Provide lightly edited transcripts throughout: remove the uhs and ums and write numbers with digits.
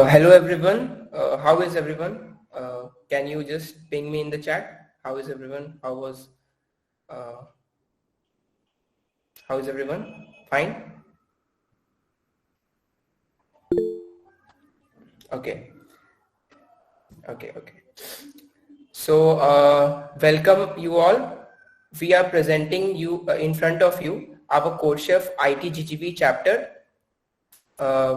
Hello everyone. How is everyone? Can you just ping me in the chat? How is everyone? Uh, how is everyone? Fine. Okay. Okay. So welcome you all. We are presenting you in front of you our CodeChef IT chapter,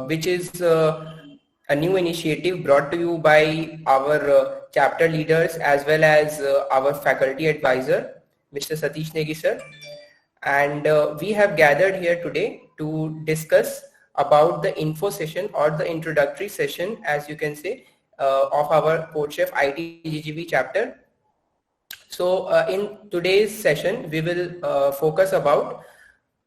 which is a new initiative brought to you by our chapter leaders as well as our faculty advisor, Mr. Satish Negi sir. And we have gathered here today to discuss about the info session or the introductory session, as you can say, of our CodeChef IT chapter. So in today's session, we will focus about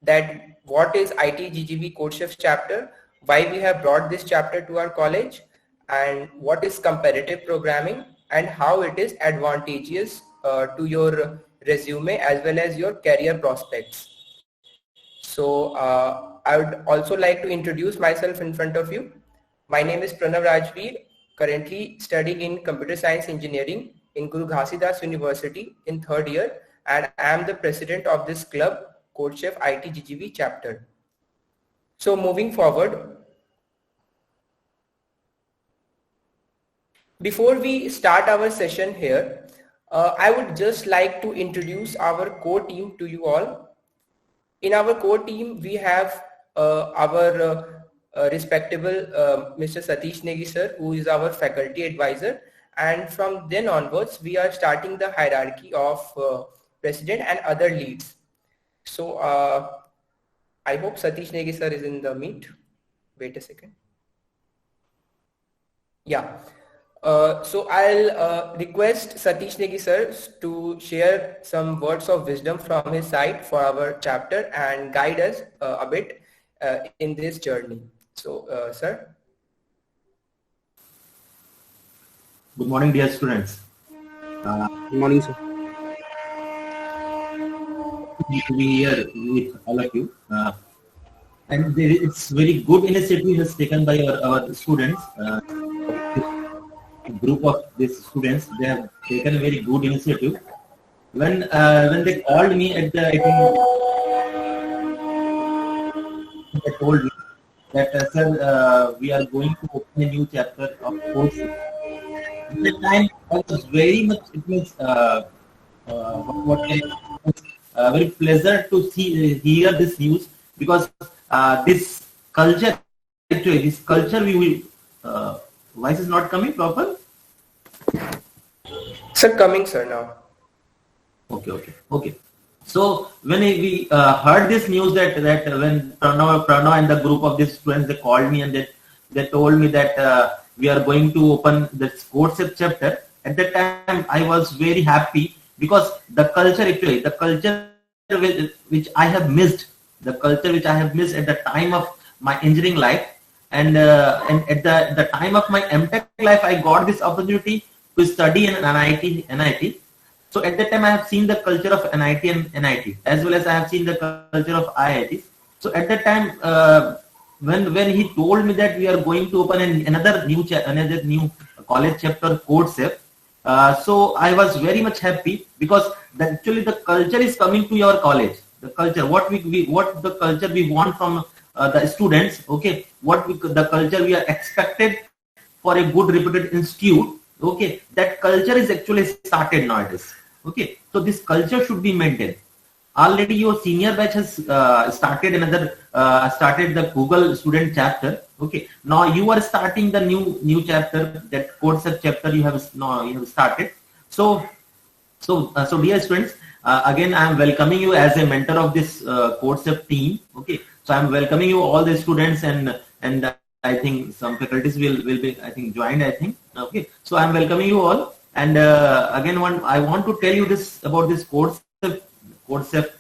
that what is IT CodeChef chapter, why we have brought this chapter to our college, and what is comparative programming and how it is advantageous to your resume as well as your career prospects. So I would also like to introduce myself in front of you. My name is Pranav Rajveer, currently studying in computer science engineering in Guru Ghasidas University in 3rd year, and I am the president of this club, CodeChef IT chapter. So moving forward, before we start our session here, I would just like to introduce our core team to you all. In our core team, we have our respectable Mr. Satish Negi sir, who is our faculty advisor. And from then onwards, we are starting the hierarchy of president and other leads. So I hope Satish Negi sir is in the meet. Wait a second. Yeah. So I'll request Satish Negi sir to share some words of wisdom from his side for our chapter and guide us a bit in this journey. So, sir. Good morning, dear students. Good morning, sir. To be here with all of you. And it's very good initiative has taken by our students. Group of these students, they have taken a very good initiative. When they called me at the, I think they told me that sir, we are going to open a new chapter of course. At the time, I was very much, it means very pleasant to hear this news, because this culture, actually, this culture we will. Voice is not coming proper? Sir, coming, sir, now. Okay. So when we heard this news that when Pranav and the group of these students, they called me and they told me that we are going to open this CodeChef chapter. At that time, I was very happy, because the culture which I have missed, at the time of my engineering life. And at the time of my MTech life, I got this opportunity to study in NIT. So at that time, I have seen the culture of NIT, as well as I have seen the culture of IIT. So at that time, when he told me that we are going to open another new college chapter, CodeChef, so I was very much happy, because actually the culture is coming to your college. The culture, what the culture we want from the students, okay, the culture we are expected for a good reputed institute, okay, that culture is actually started nowadays, okay. So this culture should be maintained. Already your senior batch has started the Google student chapter, okay. Now you are starting the new chapter, that CodeChef chapter you have started. So dear students, again I am welcoming you as a mentor of this CodeChef team, okay. So I'm welcoming you, all the students, and I think some faculties will be, I think, joined, I think. Okay. So I'm welcoming you all. And again, I want to tell you this about this CodeChef,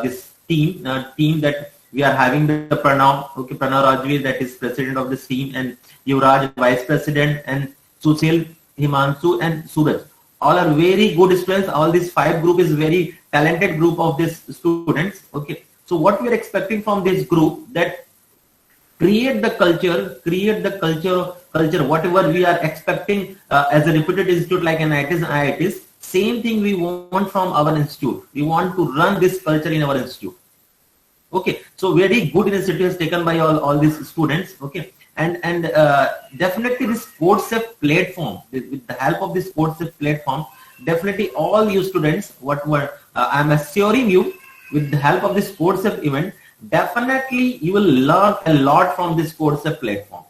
this team that we are having, the Pranav Rajveer, that is president of this team, and Yuvraj, vice president, and Sushil, Himanshu, and Suraj. All are very good students. All these 5 group is very talented group of these students. Okay. So what we are expecting from this group, that create the culture, whatever we are expecting as a reputed institute like NITs and IITs. Same thing we want from our institute. We want to run this culture in our institute. Okay, so very good initiative is taken by all these students. Okay, and definitely this CodeSafe platform, with the help of this CodeSafe platform, definitely all you students, I'm assuring you, with the help of this CodeSafe event, definitely you will learn a lot from this CodeSafe platform.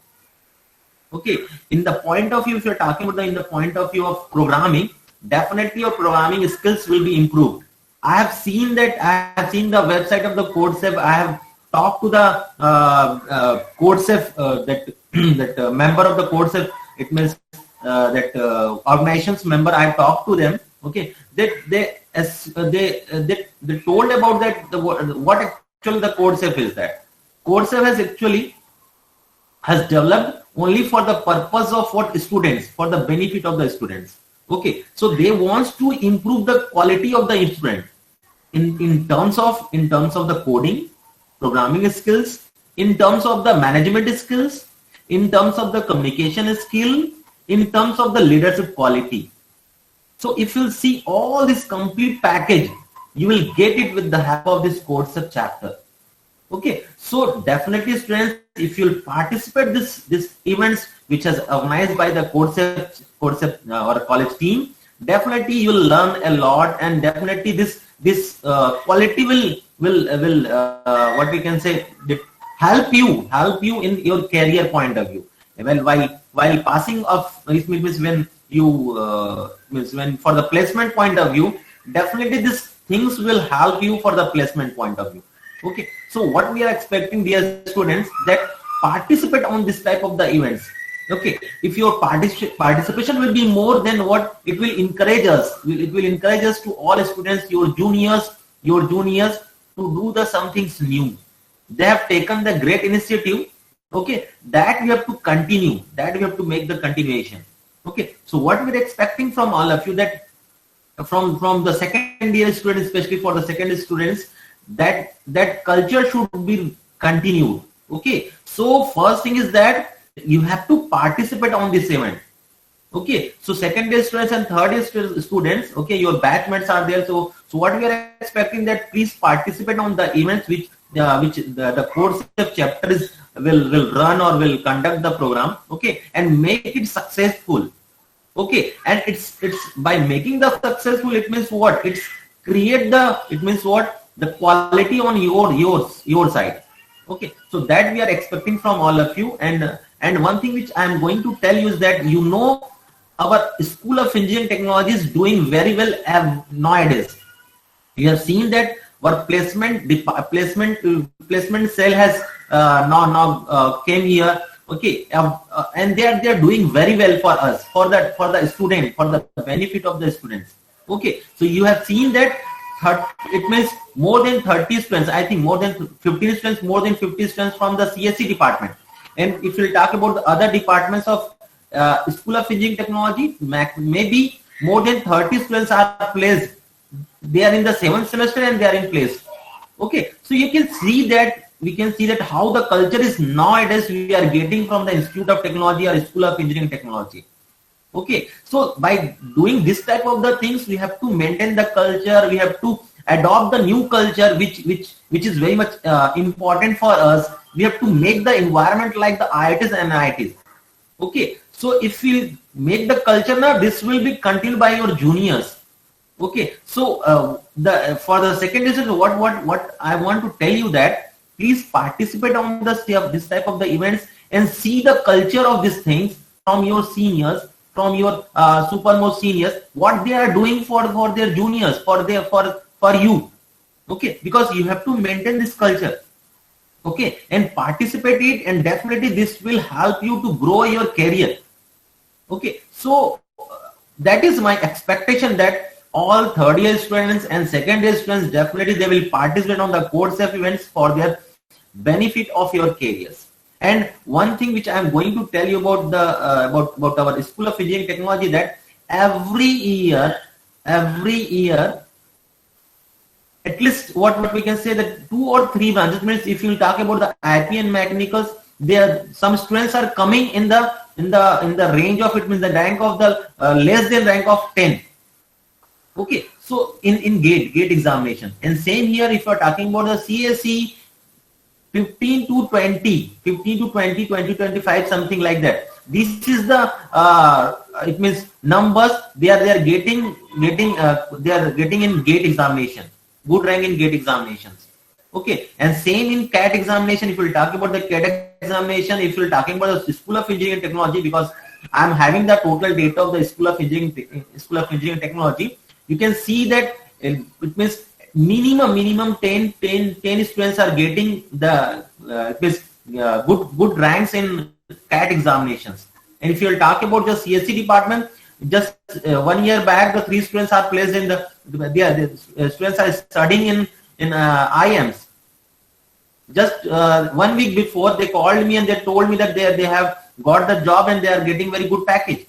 Okay, in the point of view, if you're talking about in the point of view of programming, definitely your programming skills will be improved. I have seen the website of the CodeSafe. I have talked to the CodeSafe, that member of the CodeSafe. It means that organization's member. I have talked to them. Okay, they told about that what actually the CodeSafe is. That CodeSafe has developed only for the purpose of students, for the benefit of the students. Okay, so they want to improve the quality of the student in terms of the coding, programming skills, in terms of the management skills, in terms of the communication skill, in terms of the leadership quality. So if you see all this complete package, you will get it with the help of this CodeSafe chapter. Okay, so definitely students, if you participate this events which is organized by the CodeSafe or college team, definitely you will learn a lot, and definitely this quality will what we can say, help you in your career point of view. Well, while passing of means when you when for the placement point of view, definitely these things will help you for the placement point of view. Okay, so what we are expecting, dear students, that participate on this type of the events. Okay, if your participation will be more, than what it will encourage us. It will encourage us to all students, your juniors to do the something new. They have taken the great initiative. Okay, that we have to continue. That we have to make the continuation. Okay, so what we're expecting from all of you, that from the second year students, especially for the second students, that culture should be continued. Okay, so first thing is that you have to participate on this event. Okay, so second year students and third year students, okay, your batchmates are there. So what we are expecting, that please participate on the events which the CodeSafe chapter will run or will conduct the program. Okay, and make it successful. Okay, and it's by making the successful, it means what? It means what? The quality on your side. Okay, so that we are expecting from all of you. And one thing which I am going to tell you is that, our School of Engineering Technology is doing very well nowadays. You have seen that our placement cell has now came here. Okay, and they are doing very well for us, for the student, for the benefit of the students. Okay, so you have seen that it means more than 30 students, I think more than 15 students, more than 50 students from the CSE department. And if we talk about the other departments of School of Engineering Technology, maybe more than 30 students are placed. They are in the 7th semester and they are in place. Okay, so we can see that how the culture is nowadays we are getting from the Institute of Technology or School of Engineering Technology. Okay, so by doing this type of the things, we have to maintain the culture. We have to adopt the new culture, which is very much important for us. We have to make the environment like the IITs and NITs. Okay, so if we make the culture now, this will be continued by your juniors. Okay, so for the second decision, what I want to tell you, that please participate on this type of the events and see the culture of these things from your seniors, from your supermost seniors, what they are doing for their juniors, for you. Okay, because you have to maintain this culture. Okay, and participate it, and definitely this will help you to grow your career. Okay, so that is my expectation, that all third year students and second year students, definitely they will participate on the CodeSafe events for their benefit of your careers. And one thing which I am going to tell you about about our School of Engineering Technology, that every year, at least what we can say, that 2 or 3 branches. Means if you talk about the IP and mechanicals, some students are coming in the range of, it means the rank of the less than rank of 10. Okay, so in gate examination, and same here if you are talking about the CSE 15 to 20, 20, 25, something like that. This is the it means numbers they are getting in gate examination, good rank in gate examinations. Okay, and same in CAT examination. If you will talk about the CAT examination, if you will talking about the School of Engineering and Technology, because I am having the total data of the School of Engineering and Technology, you can see that it means minimum 10 students are getting the good ranks in CAT examinations. And if you will talk about the CSE department, just 1 year back, the 3 students are placed in the students are studying in IMs. Just 1 week before, they called me and they told me that they have got the job and they are getting very good package.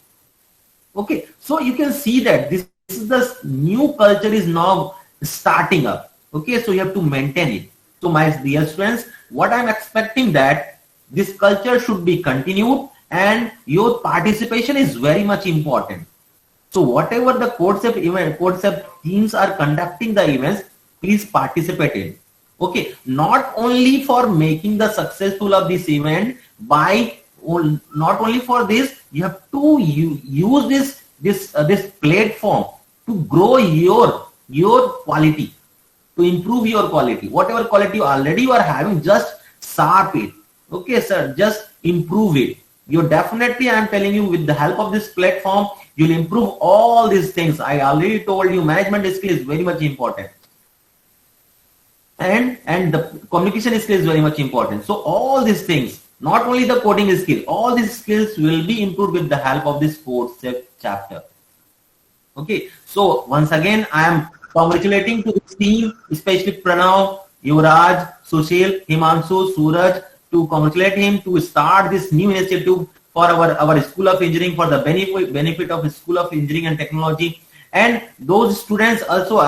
Okay, so you can see that this is the new culture is now starting up. Okay, so you have to maintain it. So my dear students, what I'm expecting that this culture should be continued and your participation is very much important. So whatever the CodeCept teams are conducting the events, please participate in. Okay, not only for making the successful of this event, not only for this, you have to use this platform to grow your quality, to improve your quality. Whatever quality already you are having, just sharp it. Okay, sir, just improve it. You definitely, I am telling you, with the help of this platform, you'll improve all these things. I already told you, management skill is very much important. And the communication skill is very much important. So all these things, not only the coding skill, all these skills will be improved with the help of this CodeCept chapter. Okay, so once again, I am congratulating to this team, especially Pranav, Yuvraj, Sushil, Himanshu, Suraj, to congratulate him to start this new initiative for our School of Engineering, for the benefit of School of Engineering and Technology, and those students also,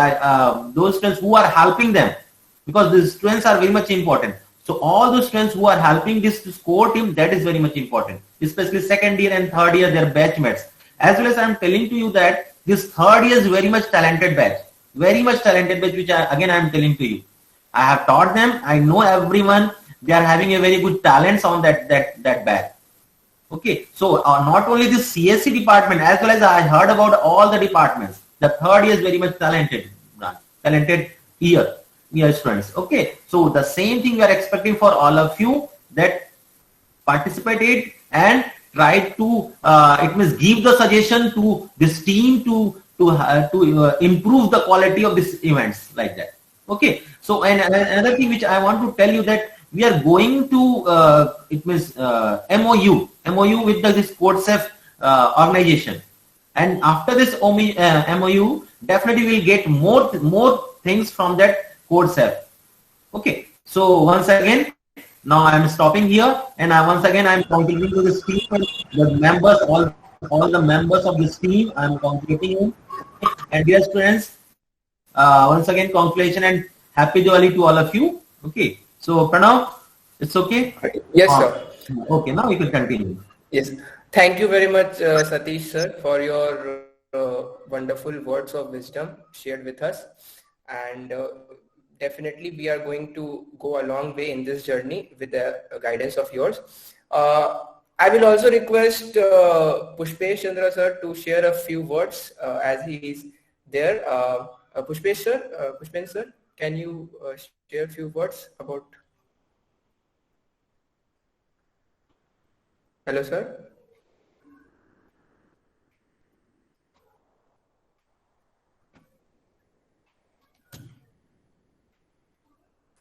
those students who are helping them, because these students are very much important. So all those students who are helping this core team, that is very much important, especially second year and third year, their batchmates. As well as I am telling to you that this third year is very much talented batch, which I am telling to you. I have taught them. I know everyone. They are having a very good talents on that batch. Okay, so not only the CSE department, as well as I heard about all the departments. The third year is very much talented year students. Okay, so the same thing we are expecting for all of you, that participate and try to it means give the suggestion to this team to improve the quality of these events like that. Okay, so and another thing which I want to tell you, that we are going to it means MOU with this CodeCept organization, and after this MOU, definitely we'll get more things from that CodeCept. Okay, so once again, now I am stopping here, and once again I am congratulating to this team, the members, all the members of this team. I am congratulating you, and dear students, once again congratulations and happy Diwali to all of you. Okay, so Pranav, it's okay? Yes, sir. Okay, now we can continue. Yes, thank you very much, Satish sir, for your wonderful words of wisdom shared with us, and definitely we are going to go a long way in this journey with the guidance of yours. I will also request Pushpesh Chandra sir to share a few words as he is there. Pushpesh sir, can you share a few words about? Hello, sir.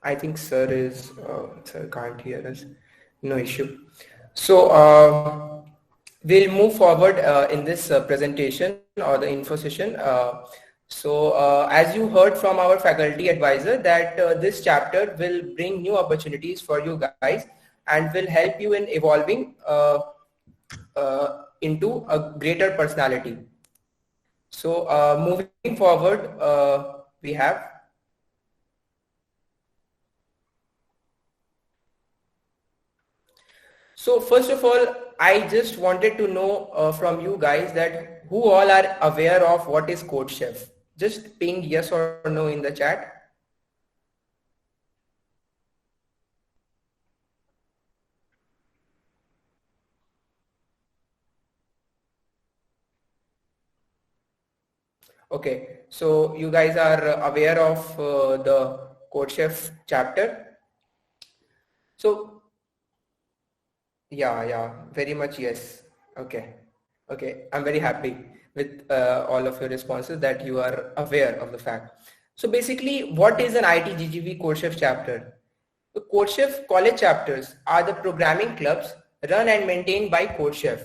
I think sir can't hear us. No issue. So we'll move forward in this presentation or the info session. As you heard from our faculty advisor, that this chapter will bring new opportunities for you guys and will help you in evolving into a greater personality. So moving forward, we have So first of all, I just wanted to know from you guys that who all are aware of what is CodeChef. Just ping yes or no in the chat. Okay, so you guys are aware of the CodeChef chapter. So yeah, very much yes. Okay, I'm very happy with all of your responses that you are aware of the fact. So basically, what is an ITGGB CodeChef chapter? The CodeChef college chapters are the programming clubs run and maintained by CodeChef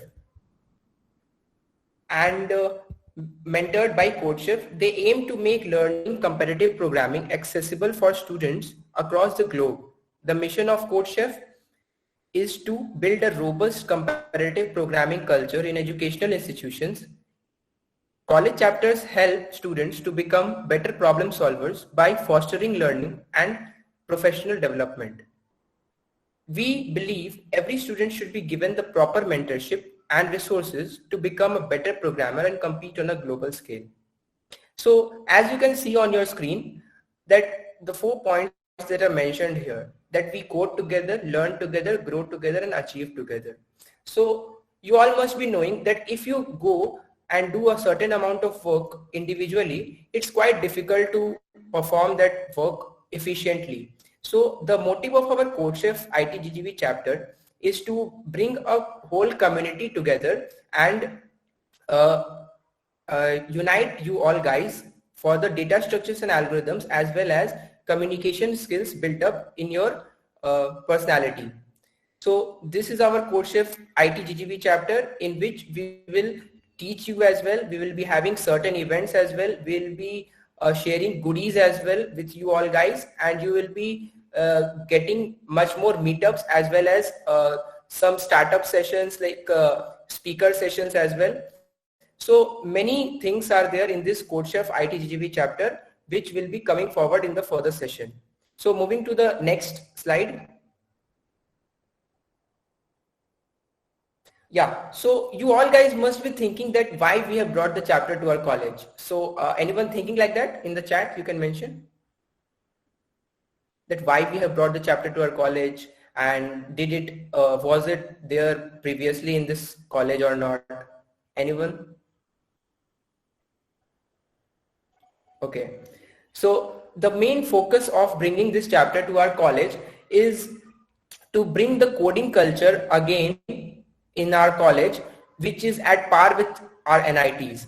and mentored by CodeChef. They aim to make learning competitive programming accessible for students across the globe. The mission of CodeChef is to build a robust competitive programming culture in educational institutions. College chapters help students to become better problem solvers by fostering learning and professional development. We believe every student should be given the proper mentorship and resources to become a better programmer and compete on a global scale. So as you can see on your screen, that the 4 points that are mentioned here, that we code together, learn together, grow together, and achieve together. So you all must be knowing that if you go and do a certain amount of work individually, it's quite difficult to perform that work efficiently. So the motive of our CodeChef ITGGB chapter is to bring a whole community together and unite you all guys for the data structures and algorithms as well as communication skills built up in your personality. So this is our CodeChef ITGGB chapter in which we will teach you as well. We will be having certain events as well. We'll be sharing goodies as well with you all guys, and you will be getting much more meetups as well as some startup sessions like speaker sessions as well. So many things are there in this CodeChef ITGGB chapter which will be coming forward in the further session. So moving to the next slide. Yeah, so you all guys must be thinking that why we have brought the chapter to our college. So anyone thinking like that in the chat, you can mention that why we have brought the chapter to our college, and did it was it there previously in this college or not? Anyone? Okay, so the main focus of bringing this chapter to our college is to bring the coding culture again in our college, which is at par with our NITs.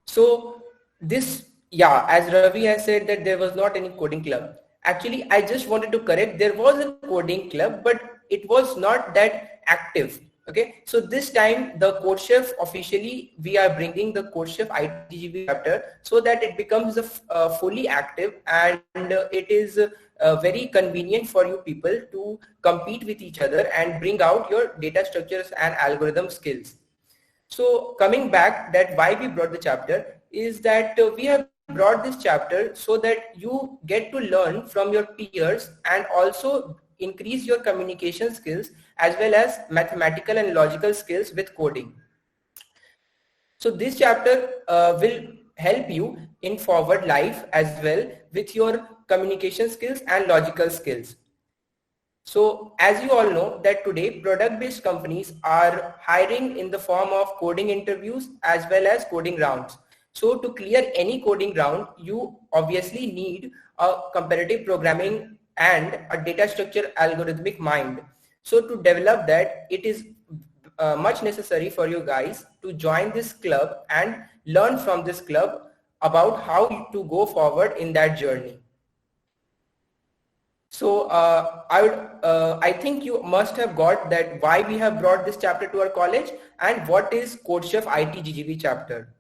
So this, yeah, as Ravi has said that there was not any coding club. Actually, I just wanted to correct, there was a coding club, but it was not that active. Okay, so this time the CodeChef officially we are bringing the CodeChef ITGB chapter so that it becomes fully active, and it is very convenient for you people to compete with each other and bring out your data structures and algorithm skills. So coming back, that why we brought the chapter is that we have brought this chapter so that you get to learn from your peers and also increase your communication skills as well as mathematical and logical skills with coding. So this chapter will help you in forward life as well with your communication skills and logical skills. So as you all know that today product-based companies are hiring in the form of coding interviews as well as coding rounds. So to clear any coding round, you obviously need a competitive programming and a data structure algorithmic mind. So to develop that, it is much necessary for you guys to join this club and learn from this club about how to go forward in that journey. So I think you must have got that why we have brought this chapter to our college and what is CodeChef ITGGB chapter.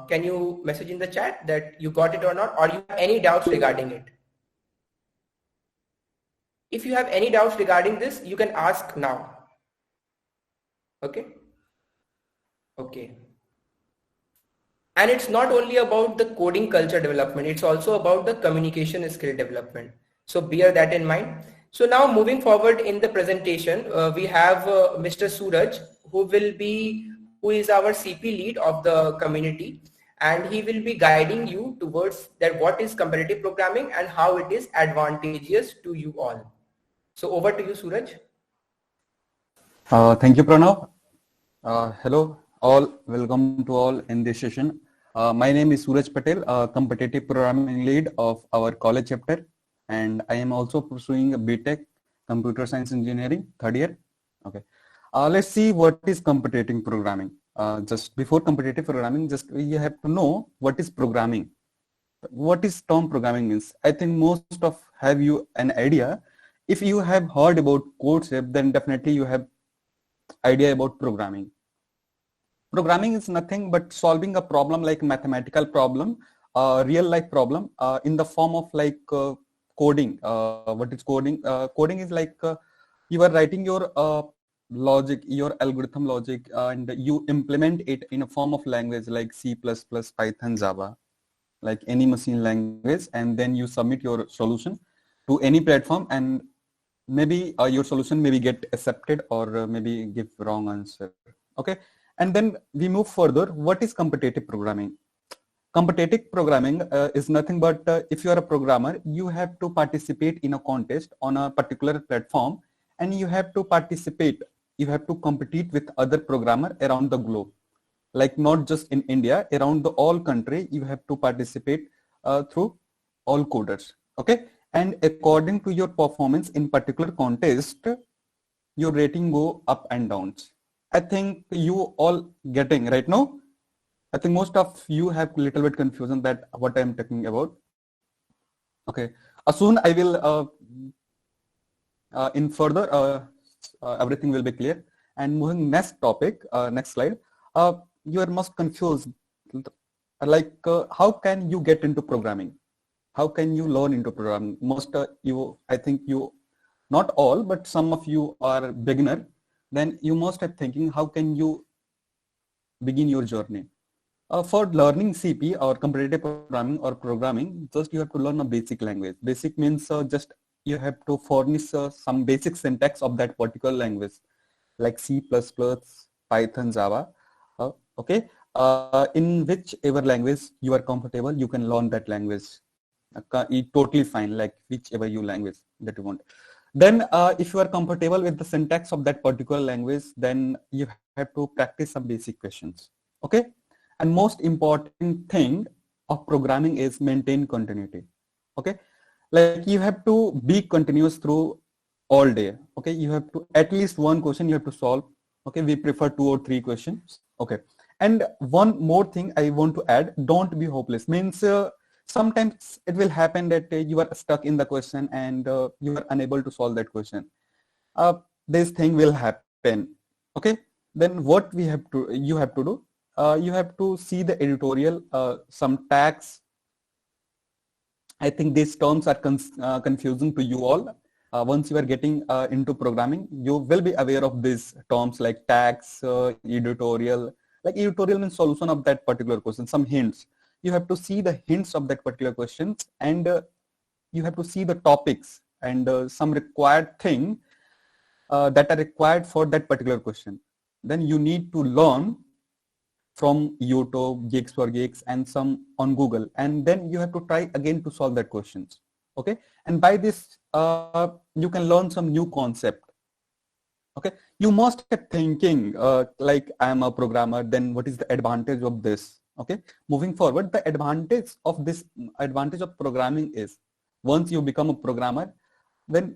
Can you message in the chat that you got it or not, or you have any doubts regarding it? If you have any doubts regarding this, you can ask now. Okay. Okay. And it's not only about the coding culture development, it's also about the communication skill development. So bear that in mind. So now moving forward in the presentation, we have Mr. Suraj, who is our CP lead of the community, and he will be guiding you towards that what is competitive programming and how it is advantageous to you all. So over to you, Suraj. Thank you, Pranav. Hello, all. Welcome to all in this session. My name is Suraj Patel, competitive programming lead of our college chapter, and I am also pursuing a BTech Computer Science Engineering third year. Okay, let's see what is competitive programming. Just before competitive programming, just you have to know what is programming. What is term programming means? I think most of have you an idea. If you have heard about CodeShip, then definitely you have idea about programming. Programming is nothing but solving a problem like mathematical problem, real life problem in the form of like coding. What is coding? Coding is like you are writing your logic, your algorithm logic, and you implement it in a form of language like C++, Python, Java, like any machine language, and then you submit your solution to any platform, and maybe your solution maybe get accepted or maybe give wrong answer. Okay, and then we move further. What is competitive programming? Competitive programming is nothing but if you are a programmer, you have to participate in a contest on a particular platform, and you have to participate, you have to compete with other programmer around the globe, like not just in India, around the all country. You have to participate through all coders. Okay, and according to your performance in particular contest, your rating go up and down. I think you all getting right now. I think most of you have little bit confusion that what I am talking about. Okay, soon I will in further everything will be clear. And moving next topic, next slide. You are most confused, like how can you get into programming? How can you learn into programming? Most you, I think you, not all, but some of you are beginner. Then you must have thinking, how can you begin your journey? For learning CP or competitive programming, just you have to learn a basic language. Basic means just you have to furnish some basic syntax of that particular language, like C++, Python, Java. Okay, in whichever language you are comfortable, you can learn that language. Totally fine, like whichever you language that you want. Then if you are comfortable with the syntax of that particular language, then you have to practice some basic questions. Okay, and most important thing of programming is maintain continuity. Okay, like you have to be continuous through all day. Okay, you have to at least one question you have to solve. Okay, we prefer 2 or 3 questions. Okay, and one more thing I want to add, don't be hopeless. Means sometimes it will happen that you are stuck in the question and you are unable to solve that question. This thing will happen. Okay, then what you have to do, you have to see the editorial, some tags. I think these terms are confusing to you all. Once you are getting into programming, you will be aware of these terms like tags, editorial. Like editorial means solution of that particular question, some hints. You have to see the hints of that particular question, and you have to see the topics and some required thing that are required for that particular question. Then you need to learn from YouTube, Geeks for Geeks, and some on Google, and then you have to try again to solve that questions. Okay, and by this you can learn some new concept. Okay, you must be thinking like I am a programmer, then what is the advantage of this? Okay, moving forward, the advantage of programming is once you become a programmer, then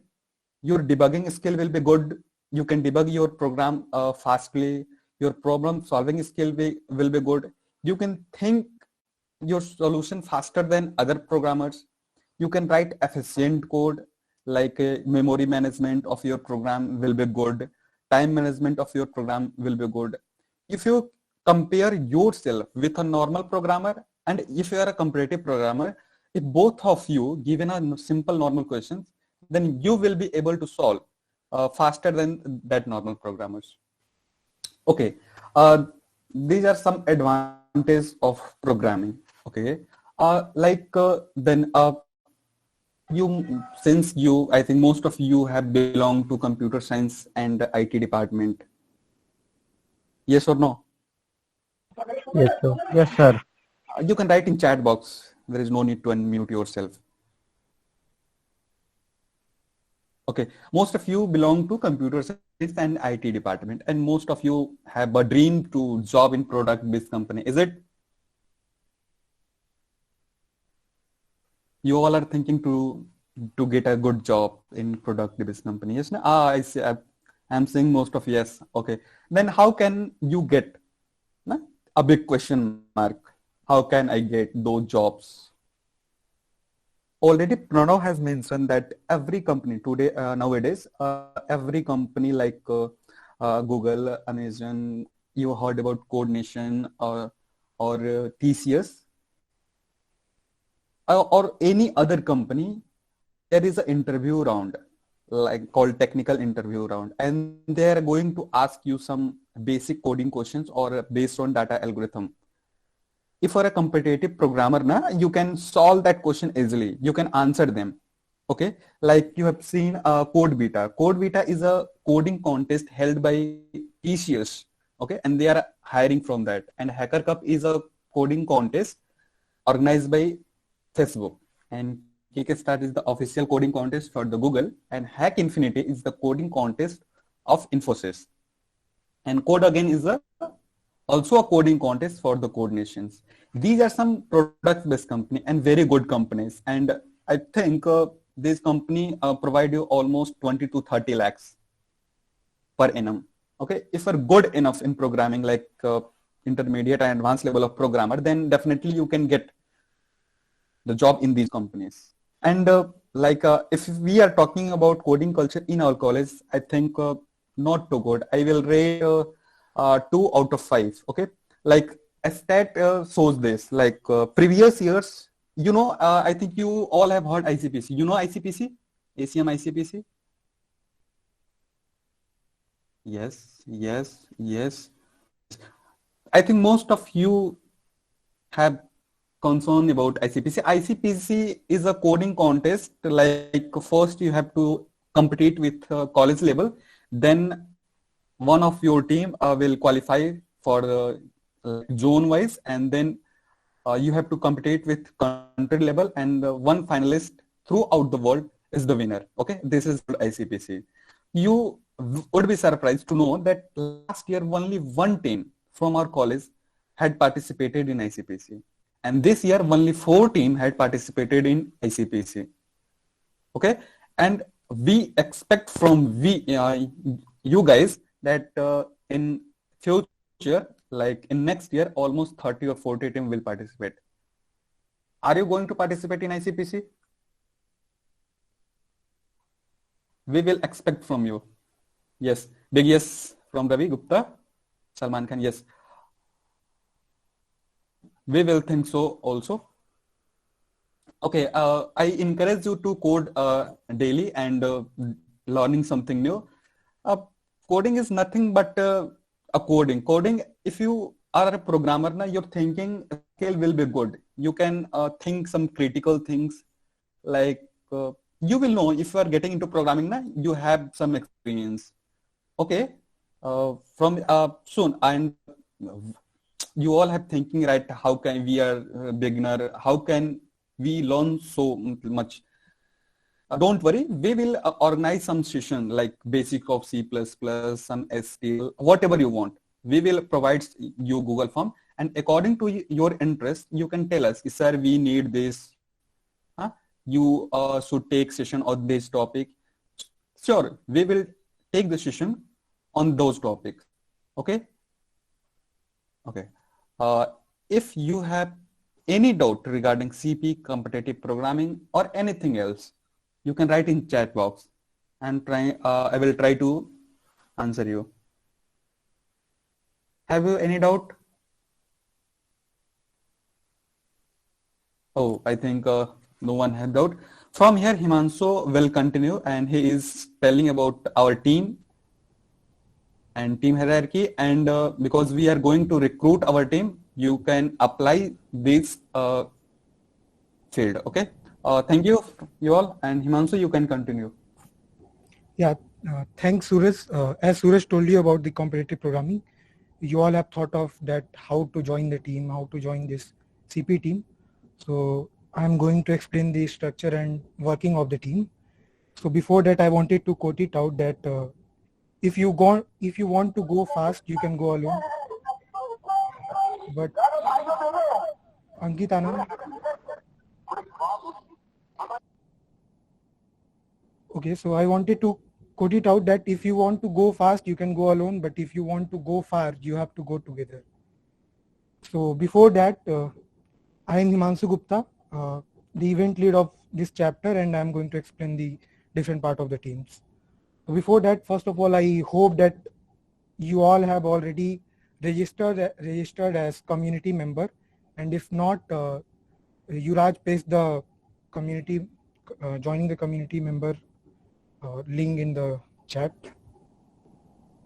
your debugging skill will be good. You can debug your program fastly. Your problem solving skill will be good. You can think your solution faster than other programmers. You can write efficient code, like memory management of your program will be good. Time management of your program will be good. If you compare yourself with a normal programmer, and if you are a competitive programmer, if both of you given a simple normal questions, then you will be able to solve faster than that normal programmers. Okay, these are some advantages of programming. Okay, then since you, I think most of you have belonged to computer science and IT department. Yes or no? Yes, sir. Yes, sir. You can write in chat box. There is no need to unmute yourself. Okay, most of you belong to computer science and IT department, and most of you have a dream to job in product-based company. Is it? You all are thinking to get a good job in product-based company. Yes, no? I see. I'm saying most of yes. Okay, then how can you get? Na? A big question mark. How can I get those jobs? Already Pranav has mentioned that every company today, nowadays, every company like Google, Amazon, you heard about Code Nation or TCS or any other company, there is an interview round like called technical interview round, and they are going to ask you some basic coding questions or based on data algorithm. If you're a competitive programmer, you can solve that question easily. You can answer them. Okay, like you have seen Code Beta. Code Beta is a coding contest held by TCS. Okay, and they are hiring from that. And Hacker Cup is a coding contest organized by Facebook. And Kickstart is the official coding contest for the Google. And Hack Infinity is the coding contest of Infosys. And Code Again is also a coding contest for the Code Nations. These are some product-based company and very good companies. And I think this company provide you almost 20 to 30 lakhs per annum. Okay, if you're good enough in programming, like intermediate and advanced level of programmer, then definitely you can get the job in these companies. And if we are talking about coding culture in our college, I think not too good. I will rate 2 out of 5. Okay, like a stat shows this, like previous years, you know, I think you all have heard ICPC. You know ICPC, ACM ICPC. Yes. I think most of you have concern about ICPC. ICPC is a coding contest. Like first you have to compete with college level, then one of your team will qualify for zone wise, and then you have to compete with country level, and one finalist throughout the world is the winner. Okay, this is ICPC. You would be surprised to know that last year only one team from our college had participated in ICPC, and this year only 4 teams had participated in ICPC. Okay, and we expect from you guys that in future, like in next year, almost 30 or 40 teams will participate. Are you going to participate in ICPC? We will expect from you. Yes, big yes from Ravi Gupta. Salman Khan, yes. We will think so also. Okay, I encourage you to code daily and learning something new. Coding is nothing but a coding. Coding, if you are a programmer, your thinking skill will be good. You can think some critical things, like you will know if you are getting into programming, you have some experience. Okay, from soon, and you all have thinking, right? How can we are a beginner? How can we learn so much? Don't worry, we will organize some session like basic of C++, some SQL, whatever you want. We will provide you Google form, and according to your interest, you can tell us, sir, we need this. You should take session on this topic. Sure, we will take the session on those topics. Okay. Okay. If you have any doubt regarding CP, competitive programming, or anything else, you can write in chat box, and I will try to answer you. Have you any doubt? Oh, I think no one had doubt. From here, Himanshu will continue, and he is telling about our team and team hierarchy. And because we are going to recruit our team, you can apply this field. Okay. Thank you all, and Himanshu, you can continue. Yeah, thanks, Suraj. As Suraj told you about the competitive programming, you all have thought of that how to join the team, how to join this CP team. So I'm going to explain the structure and working of the team. So before that, I wanted to quote it out that if you want to go fast, you can go alone. But Ankit Anand. Okay, so I wanted to quote it out that if you want to go fast, you can go alone. But if you want to go far, you have to go together. So before that, I am Himanshu Gupta, the event lead of this chapter, and I'm going to explain the different part of the teams. So before that, first of all, I hope that you all have already registered as community member, and if not, Yuraj paste the community joining the community member link in the chat,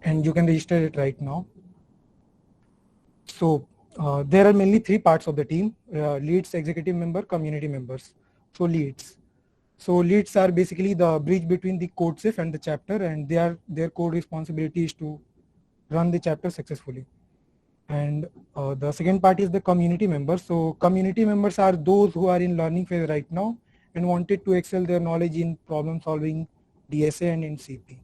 and you can register it right now. So there are mainly three parts of the team: leads, executive member, community members. So leads are basically the bridge between the CodeSafe and the chapter, and their core responsibility is to run the chapter successfully. And the second part is the community members. So community members are those who are in learning phase right now and wanted to excel their knowledge in problem solving, DSA, and in CP.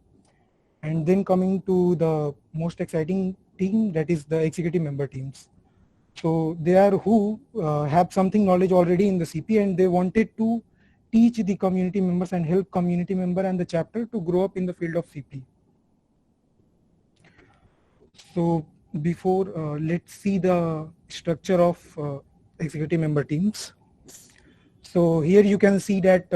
And then coming to the most exciting team, that is the executive member teams. So they are who have something knowledge already in the CP, and they wanted to teach the community members and help community member and the chapter to grow up in the field of CP. So before, let's see the structure of executive member teams. So here you can see that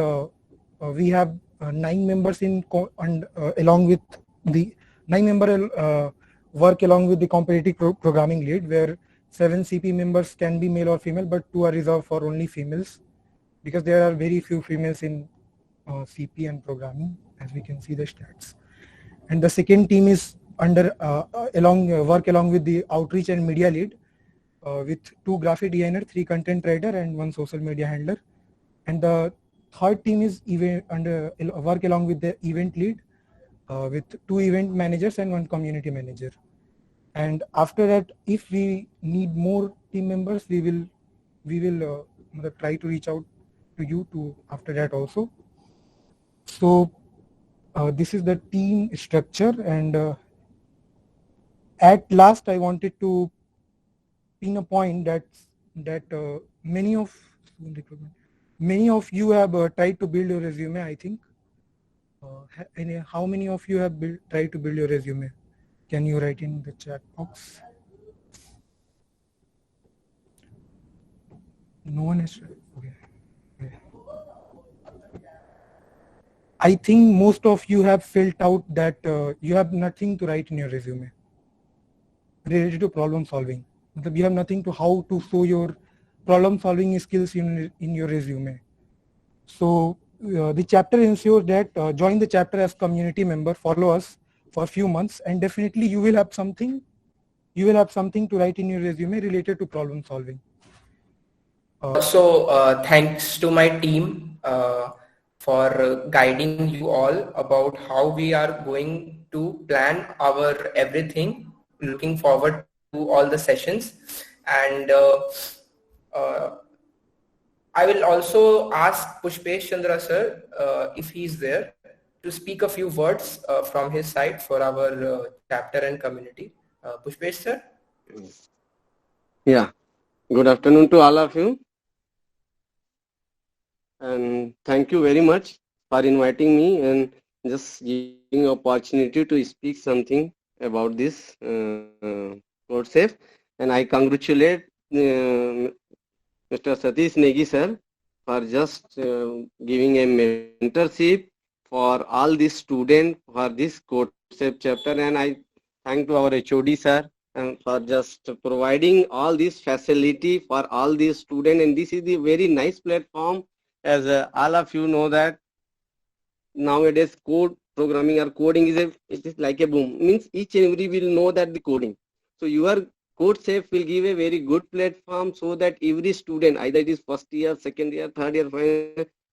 we have 9 members along with the 9 member work along with the competitive programming lead, where 7 CP members can be male or female, but 2 are reserved for only females because there are very few females in CP and programming, as we can see the stats. And the second team is under work along with the outreach and media lead with 2 graphic designer, 3 content writer, and 1 social media handler. And the third team is work along with the event lead with 2 event managers and 1 community manager. And after that, if we need more team members, we will try to reach out to you to after that also. So this is the team structure, and at last I wanted to pin a point that many of you have tried to build your resume, I think. How many of you have tried to build your resume? Can you write in the chat box? No one has tried. Okay. I think most of you have felt out that you have nothing to write in your resume related to problem solving. You have nothing to how to show your problem solving skills in your resume. So the chapter ensures that join the chapter as community member, follow us for a few months, and definitely you will have something to write in your resume related to problem solving. Thanks to my team for guiding you all about how we are going to plan our everything. Looking forward to all the sessions, and I will also ask Pushpesh Chandra sir if he's there to speak a few words from his side for our chapter and community. Pushpesh sir? Yeah, good afternoon to all of you, and thank you very much for inviting me and just giving opportunity to speak something about this CodeSafe. And I congratulate Mr. Satish Negi sir for just giving a mentorship for all these students for this CodeSafe chapter, and I thank to our HOD sir and for just providing all this facility for all these students. And this is the very nice platform, as all of you know that nowadays code programming or coding it is like a boom, means each and every will know that the coding. So your CodeSafe will give a very good platform so that every student, either it is first year, second year, third year,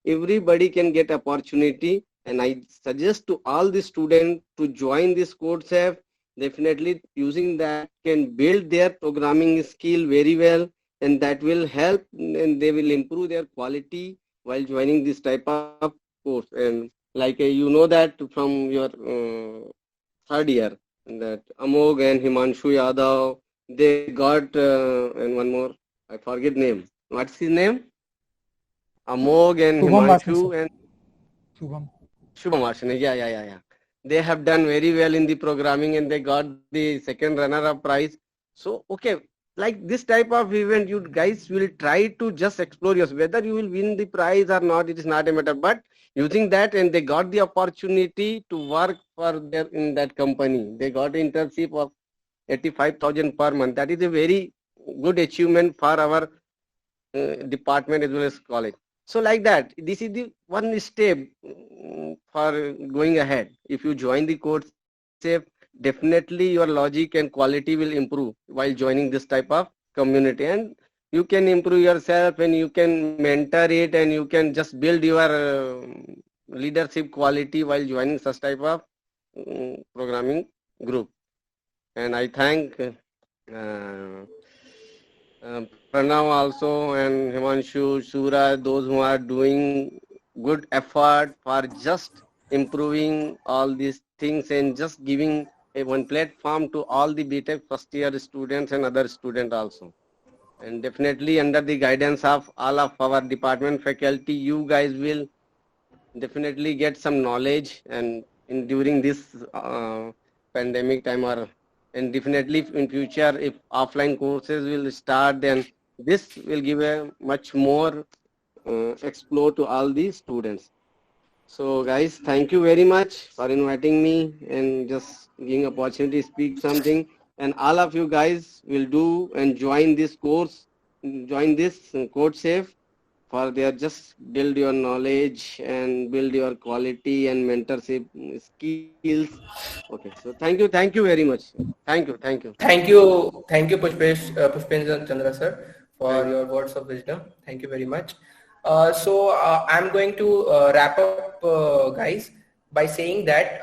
everybody can get opportunity, and I suggest to all the students to join this CodeSafe. Definitely using that can build their programming skill very well, and that will help, and they will improve their quality while joining this type of course. And like you know that from your third year, that Amog and Himanshu Yadav, they got, and one more, I forget name. What's his name? Amog and Shubham Varshney, Himanshu sir. and Shubham. Shubham Varshney. Yeah. They have done very well in the programming, and they got the second runner-up prize. So, okay, like this type of event, you guys will try to just explore yourself. Whether you will win the prize or not, it is not a matter. But using that, and they got the opportunity to work for their in that company. They got an internship of 85,000 per month. That is a very good achievement for our department as well as college. So like that, this is the one step for going ahead. If you join the course safe, definitely your logic and quality will improve while joining this type of community, and you can improve yourself, and you can mentor it, and you can just build your leadership quality while joining such type of programming group. And I thank Pranav also, and Himanshu, Suraj, those who are doing good effort for just improving all these things and just giving a one platform to all the BTech first year students and other students also. And definitely under the guidance of all of our department faculty, you guys will definitely get some knowledge, and during this pandemic time, or and definitely in future if offline courses will start, then this will give a much more explore to all the students. So guys, thank you very much for inviting me and just giving opportunity to speak something. And all of you guys will do and join this course, join this CodeSafe, for their just build your knowledge and build your quality and mentorship skills. Okay, so thank you very much. Thank you. Thank you, Pushpendra Chandra sir, for your words of wisdom. Thank you very much. I'm going to wrap up, guys, by saying that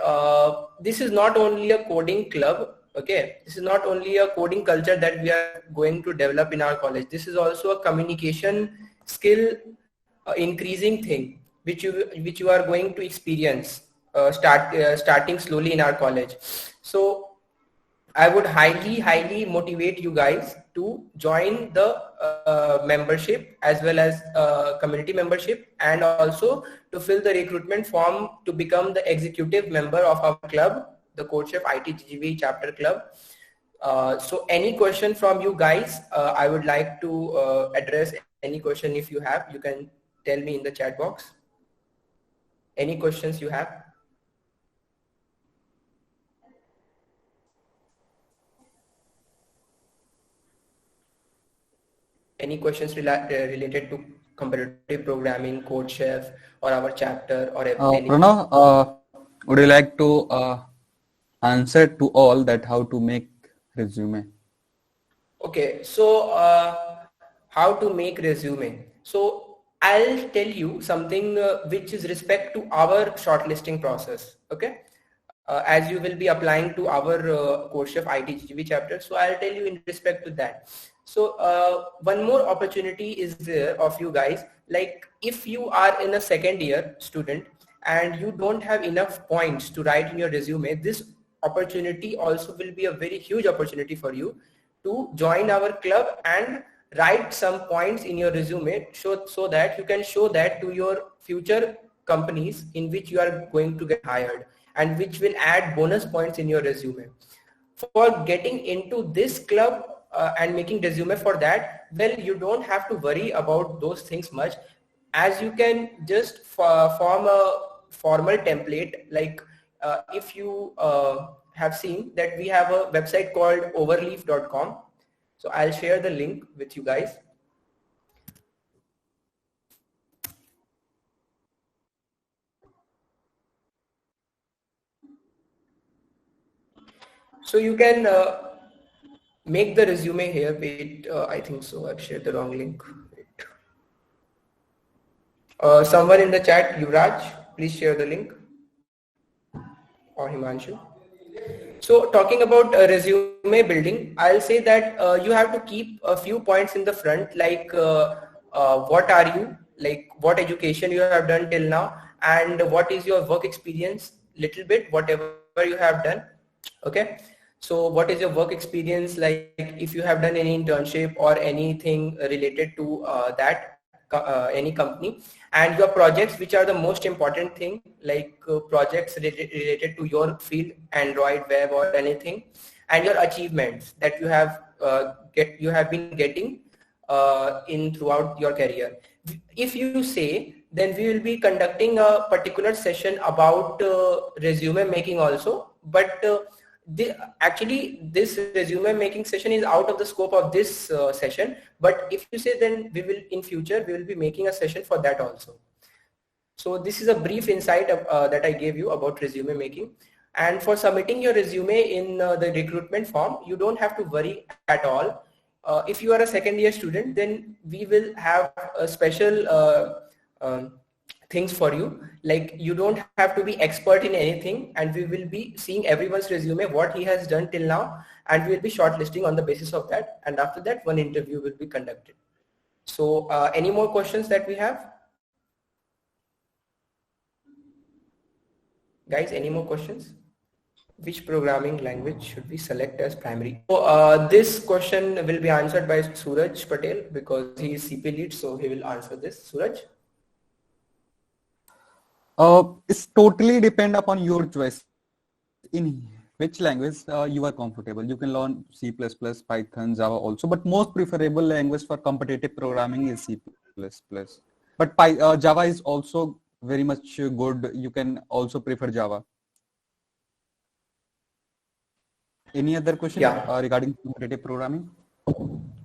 this is not only a coding club. Okay, this is not only a coding culture that we are going to develop in our college. This is also a communication skill increasing thing which you are going to experience starting slowly in our college. So I would highly motivate you guys to join the membership as well as community membership, and also to fill the recruitment form to become the executive member of our club, the CodeSafe IT-GGV chapter club. So any question from you guys, I would like to address any question. If you have, you can tell me in the chat box. Any questions you have? Any questions related to competitive programming, CodeSafe, or our chapter, or anything? Pranav, would you like to answer to all that how to make resume? Okay, so how to make resume. So I'll tell you something which is respect to our shortlisting process. Okay, as you will be applying to our CodeSafe IT-GGV chapter, so I'll tell you in respect to that. So one more opportunity is there of you guys, like if you are in a second year student and you don't have enough points to write in your resume, this opportunity also will be a very huge opportunity for you to join our club and write some points in your resume, so that you can show that to your future companies in which you are going to get hired, and which will add bonus points in your resume. For getting into this club and making resume for that, well, you don't have to worry about those things much, as you can just form a formal template. Like if you have seen that we have a website called overleaf.com. So I'll share the link with you guys. So you can make the resume here. Wait, I think so. I've shared the wrong link. Wait. Someone in the chat, Yuvraj, please share the link, or Himanshu. So talking about resume building, I'll say that you have to keep a few points in the front, like what are you, like what education you have done till now, and what is your work experience, little bit, whatever you have done. Okay. So what is your work experience, like if you have done any internship or anything related to any company, and your projects, which are the most important thing, like projects related to your field, Android, web, or anything, and your achievements that you have been getting in throughout your career. If you say, then we will be conducting a particular session about resume making also, but actually this resume making session is out of the scope of this session. But if you say, then we will in future we will be making a session for that also. So this is a brief insight that I gave you about resume making. And for submitting your resume in the recruitment form, you don't have to worry at all. If you are a second year student, then we will have a special things for you, like you don't have to be expert in anything, and we will be seeing everyone's resume, what he has done till now, and we will be shortlisting on the basis of that, and after that one interview will be conducted. So any more questions that we have? Guys, any more questions? Which programming language should we select as primary? So this question will be answered by Suraj Patel, because he is CP lead, so he will answer this. Suraj? It's totally depend upon your choice. In which language you are comfortable. You can learn C++, Python, Java also, but most preferable language for competitive programming is C++. But Java is also very much good. You can also prefer Java. Any other question regarding competitive programming?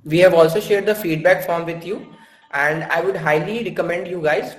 We have also shared the feedback form with you, and I would highly recommend you guys